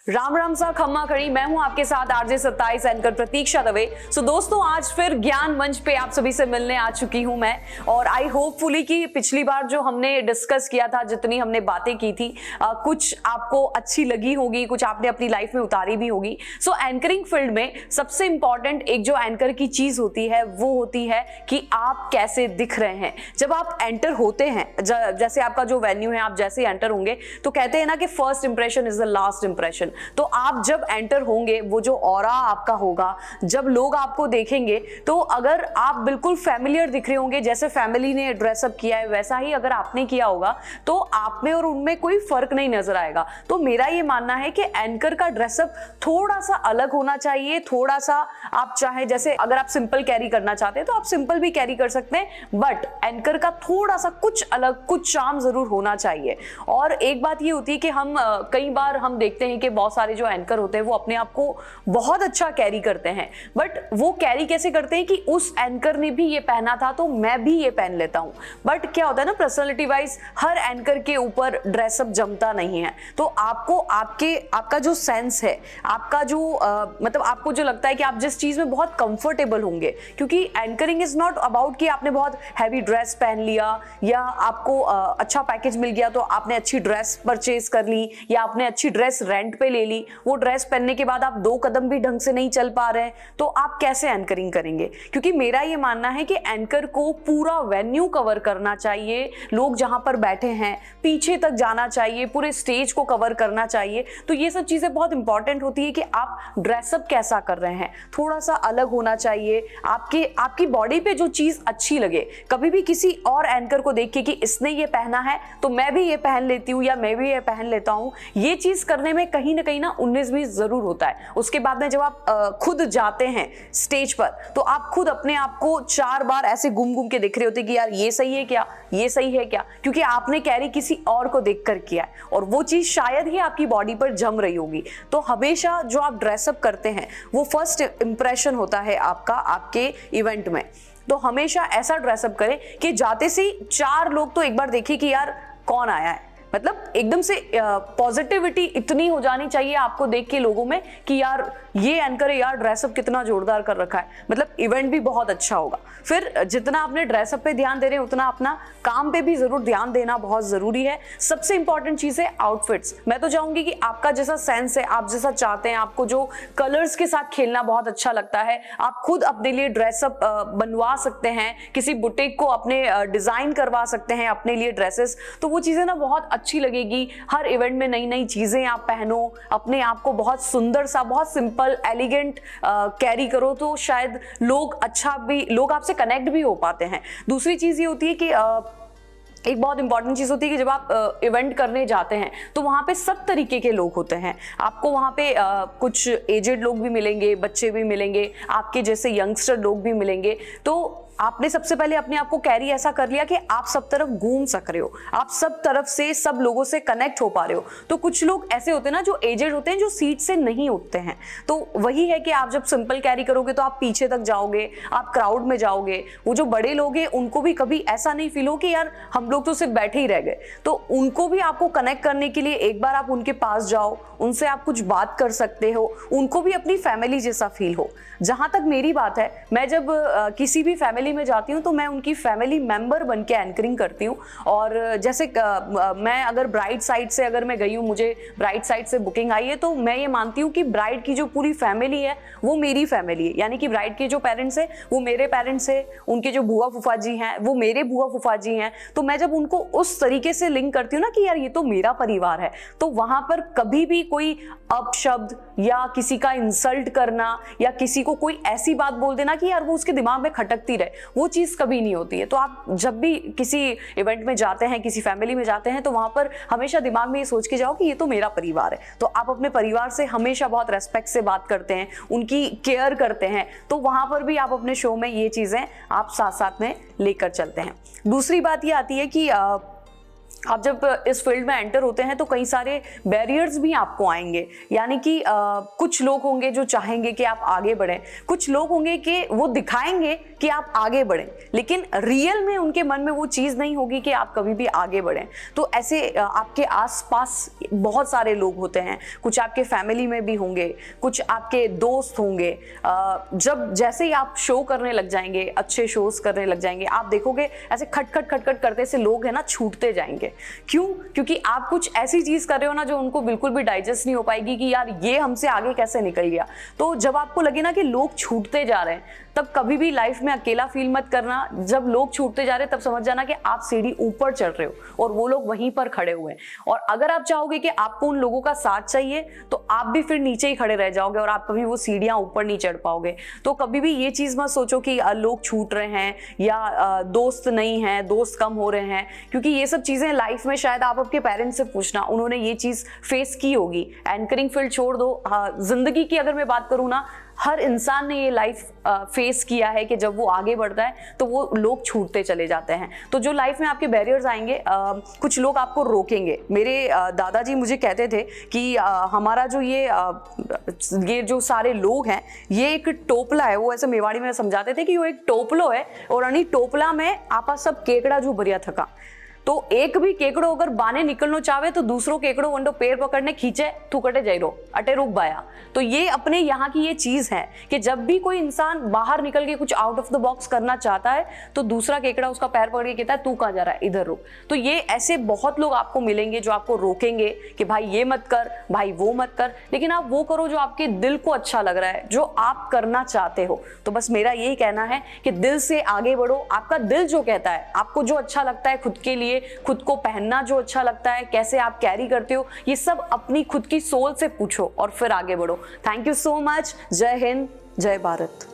राम राम सा खम्मा खड़ी। मैं हूं आपके साथ आरजे 27 एंकर प्रतीक्षा दवे। सो दोस्तों, आज फिर ज्ञान मंच पे आप सभी से मिलने आ चुकी हूं मैं, और आई होपफुली कि पिछली बार जो हमने डिस्कस किया था, जितनी हमने बातें की थी, कुछ आपको अच्छी लगी होगी, कुछ आपने अपनी लाइफ में उतारी भी होगी। सो एंकरिंग फील्ड में सबसे इंपॉर्टेंट एक जो एंकर की चीज होती है वो होती है कि आप कैसे दिख रहे हैं जब आप एंटर होते हैं। जैसे आपका जो वेन्यू है, आप जैसे एंटर होंगे तो कहते हैं ना कि first impression is the last impression. तो आप जब एंटर होंगे, वो जो ऑरा आपका होगा, जब लोग आपको देखेंगे, तो अगर आप बिल्कुल फैमिलियर दिख रहे होंगे, जैसे फैमिली ने ड्रेसअप किया है वैसा ही अगर आपने किया होगा, तो आप में और उनमें कोई फर्क नहीं नजर आएगा। तो मेरा ये मानना है कि एंकर का ड्रेसअप थोड़ा सा अलग होना चाहिए। थोड़ा सा आप चाहे, जैसे अगर आप सिंपल कैरी करना चाहते हैं तो आप सिंपल भी कैरी कर सकते हैं, बट एंकर का थोड़ा सा कुछ अलग, कुछ चार्म जरूर होना चाहिए। और एक बात ये होती है कि हम कई बार हम देखते हैं कि बहुत सारे जो एंकर होते हैं वो अपने आप को बहुत अच्छा कैरी करते हैं, बट वो कैरी कैसे करते हैं कि उस एंकर ने भी ये पहना था तो मैं भी ये पहन लेता हूं। बट क्या होता है ना, पर्सनालिटी वाइज हर एंकर के ऊपर ड्रेसअप जमता नहीं है। तो आपको आपका जो सेंस है, आपका जो मतलब आपको जो लगता है कि आप जिस चीज में बहुत कंफर्टेबल होंगे, क्योंकि एंकरिंग इज नॉट अबाउट कि आपने बहुत हैवी ड्रेस पहन लिया या आपको अच्छा पैकेज मिल गया तो आपने अच्छी ड्रेस परचेज कर ली या आपने अच्छी ड्रेस रेंट पे ले ली। वो ड्रेस पहनने के बाद आप 2 कदम भी ढंग से नहीं चल पा रहे, तो आप कैसे एंकरिंग करेंगे? क्योंकि मेरा ये मानना है कि एंकर को पूरा वेन्यू कवर करना चाहिए, लोग जहां पर बैठे हैं पीछे तक जाना चाहिए, पूरे स्टेज को कवर करना चाहिए। तो ये सब चीजें बहुत इंपॉर्टेंट होती है कि आप ड्रेसअप कैसा कर रहे हैं, थोड़ा सा अलग होना चाहिए। आपकी बॉडी पे जो चीज अच्छी लगे, कभी भी किसी और एंकर को देख के कि इसने ये पहना है तो मैं भी ये पहन लेती हूँ या मैं भी ये पहन लेता हूँ, ये चीज करने में कहीं ना कहीं ना 19-20 जरूर होता है। उसके बाद में जब आप खुद जाते हैं स्टेज पर, तो आप खुद अपने आप को 4 बार ऐसे घूम घूम के देख रहे होते कि यार ये सही है क्या, ये सही है क्या, क्योंकि आपने कैरी किसी और को देखकर किया है और वो चीज शायद ही आपकी बॉडी पर जम रही होगी। तो हमेशा जो आप ड्रेसअप करते हैं वो फर्स्ट इंप्रेशन होता है आपका, आपके इवेंट में। तो हमेशा ऐसा ड्रेसअप करें कि जाते से 4 लोग तो एक बार देखें कि यार कौन आया है। मतलब एकदम से पॉजिटिविटी इतनी हो जानी चाहिए आपको देख के लोगों में कि यार ये एंकर है, यार ड्रेसअप कितना जोरदार कर रखा है, मतलब इवेंट भी बहुत अच्छा होगा। फिर जितना आपने ड्रेसअप पे ध्यान दे रहे हैं उतना अपना काम पे भी जरूर ध्यान देना बहुत जरूरी है। सबसे इंपॉर्टेंट चीज है आउटफिट्स। मैं तो चाहूंगी कि आपका जैसा सेंस है, आप जैसा चाहते हैं, आपको जो कलर्स के साथ खेलना बहुत अच्छा लगता है, आप खुद अपने लिए ड्रेसअप बनवा सकते हैं, किसी बुटीक को अपने डिजाइन करवा सकते हैं अपने लिए ड्रेसेस। तो वो चीजें ना बहुत अच्छी लगेगी। हर इवेंट में नई नई चीजें आप पहनो, अपने आप को बहुत सुंदर सा, बहुत सिंपल एलिगेंट कैरी करो, तो शायद लोग आपसे कनेक्ट भी हो पाते हैं। दूसरी चीज ये होती है कि एक बहुत इंपॉर्टेंट चीज होती है कि जब आप इवेंट करने जाते हैं तो वहां पे सब तरीके के लोग होते हैं। आपको वहां पे कुछ एजेड लोग भी मिलेंगे, बच्चे भी मिलेंगे, आपके जैसे यंगस्टर लोग भी मिलेंगे। तो आपने सबसे पहले अपने आप को कैरी ऐसा कर लिया कि आप सब तरफ घूम सक रहे हो, आप सब तरफ से सब लोगों से कनेक्ट हो पा रहे हो। तो कुछ लोग ऐसे होते हैं ना जो एजेड होते हैं, जो सीट से नहीं उठते हैं। तो वही है कि आप जब सिंपल कैरी करोगे तो आप पीछे तक जाओगे, आप क्राउड में जाओगे। वो जो बड़े लोग हैं उनको भी कभी ऐसा नहीं फील हो कि यार हम लोग तो सिर्फ बैठे ही रह गए। तो उनको भी आपको कनेक्ट करने के लिए एक बार आप उनके पास जाओ, उनसे आप कुछ बात कर सकते हो, उनको भी अपनी फैमिली जैसा फील हो। जहां तक मेरी बात है, मैं जब किसी भी फैमिली में जाती हूँ तो मैं उनकी फैमिली मेंबर बन के एंकरिंग करती हूँ। और जैसे मैं अगर ब्राइड साइड से अगर मैं गई हूँ, मुझे ब्राइड साइड से बुकिंग आई है, तो मैं ये मानती हूँ कि ब्राइड की जो पूरी फैमिली है वो मेरी फैमिली है। यानी कि ब्राइड के जो पेरेंट्स है वो मेरे पेरेंट्स है, उनके जो बुआ फूफा जी हैं वो मेरे बुआ फूफा जी हैं। तो मैं जब उनको उस तरीके से लिंक करती हूँ ना कि यार ये तो मेरा परिवार है, तो वहां पर कभी भी कोई अपशब्द या किसी का इंसल्ट करना या किसी को कोई ऐसी बात बोल देना कि यार वो उसके दिमाग में खटकती रहे, वो चीज कभी नहीं होती है। तो आप जब भी किसी इवेंट में जाते हैं, किसी फैमिली में जाते हैं, तो वहां पर हमेशा दिमाग में ये सोच के जाओ कि ये तो मेरा परिवार है। तो आप अपने परिवार से हमेशा बहुत रेस्पेक्ट से बात करते हैं, उनकी केयर करते हैं। तो वहां पर भी आप अपने शो में ये चीजें आप साथ साथ में लेकर चलते हैं। दूसरी बात ये आती है कि आप जब इस फील्ड में एंटर होते हैं तो कई सारे बैरियर्स भी आपको आएंगे, यानी कि कुछ लोग होंगे जो चाहेंगे कि आप आगे बढ़ें, कुछ लोग होंगे कि वो दिखाएंगे कि आप आगे बढ़ें, लेकिन रियल में उनके मन में वो चीज़ नहीं होगी कि आप कभी भी आगे बढ़ें। तो ऐसे आपके आसपास बहुत सारे लोग होते हैं, कुछ आपके फैमिली में भी होंगे, कुछ आपके दोस्त होंगे। जब जैसे ही आप शो करने लग जाएंगे, अच्छे शोज करने लग जाएंगे, आप देखोगे ऐसे खटखट खटखट करते से लोग है ना छूटते जाएंगे। क्यों? क्योंकि आप कुछ ऐसी चीज कर रहे हो ना जो उनको बिल्कुल भी डाइजेस्ट नहीं हो पाएगी कि यार ये हमसे आगे कैसे निकल गया। तो जब आपको लगे ना कि लोग छूटते जा रहे हैं, तब कभी भी लाइफ में अकेला फील मत करना। जब लोग छूटते जा रहे हैं तब समझ जाना कि आप सीढ़ी ऊपर चढ़ रहे हो और वो लोग वहीं पर खड़े हुए हैं। और अगर आप चाहोगे कि आपको उन लोगों का साथ चाहिए तो आप भी फिर नीचे ही खड़े रह जाओगे और आप कभी वो सीढ़ियां ऊपर नहीं चढ़ पाओगे। तो कभी भी ये चीज मत सोचो कि लोग छूट रहे हैं या दोस्त नहीं है, दोस्त कम हो रहे हैं, क्योंकि ये सब चीजें लाइफ में शायद आप आपके पेरेंट्स से पूछना, उन्होंने ये चीज फेस की होगी। एंकरिंग फील्ड छोड़ दो, जिंदगी की अगर मैं बात करूँ ना, हर इंसान ने ये लाइफ फेस किया है कि जब वो आगे बढ़ता है तो वो लोग छूटते चले जाते हैं। तो जो लाइफ में आपके बैरियर्स आएंगे, कुछ लोग आपको रोकेंगे। मेरे दादाजी मुझे कहते थे कि हमारा जो ये जो सारे लोग हैं ये एक टोपला है। वो ऐसे मेवाड़ी में समझाते थे कि वो एक टोपलो है और अनी टोपला में आपा सब केकड़ा जो भरिया थका। तो एक भी केकड़ो अगर बाने निकलना चाहे तो दूसरो केकड़ो वंडो पैर पकड़ने खींचे तू कटे जाइरो अटे रुक बाया। तो ये अपने यहाँ की ये चीज है कि जब भी कोई इंसान बाहर निकल के कुछ आउट ऑफ द बॉक्स करना चाहता है तो दूसरा केकड़ा उसका पैर पकड़ के कहता है तू कहाँ जा रहा है, इधर रुक। तो ये ऐसे बहुत लोग आपको मिलेंगे जो आपको रोकेंगे कि भाई ये मत कर, भाई वो मत कर, लेकिन आप वो करो जो आपके दिल को अच्छा लग रहा है, जो आप करना चाहते हो। तो बस मेरा यही कहना है कि दिल से आगे बढ़ो। आपका दिल जो कहता है, आपको जो अच्छा लगता है खुद के लिए, खुद को पहनना जो अच्छा लगता है, कैसे आप कैरी करते हो, ये सब अपनी खुद की सोल से पूछो और फिर आगे बढ़ो। Thank you so much. जय हिंद, जय भारत।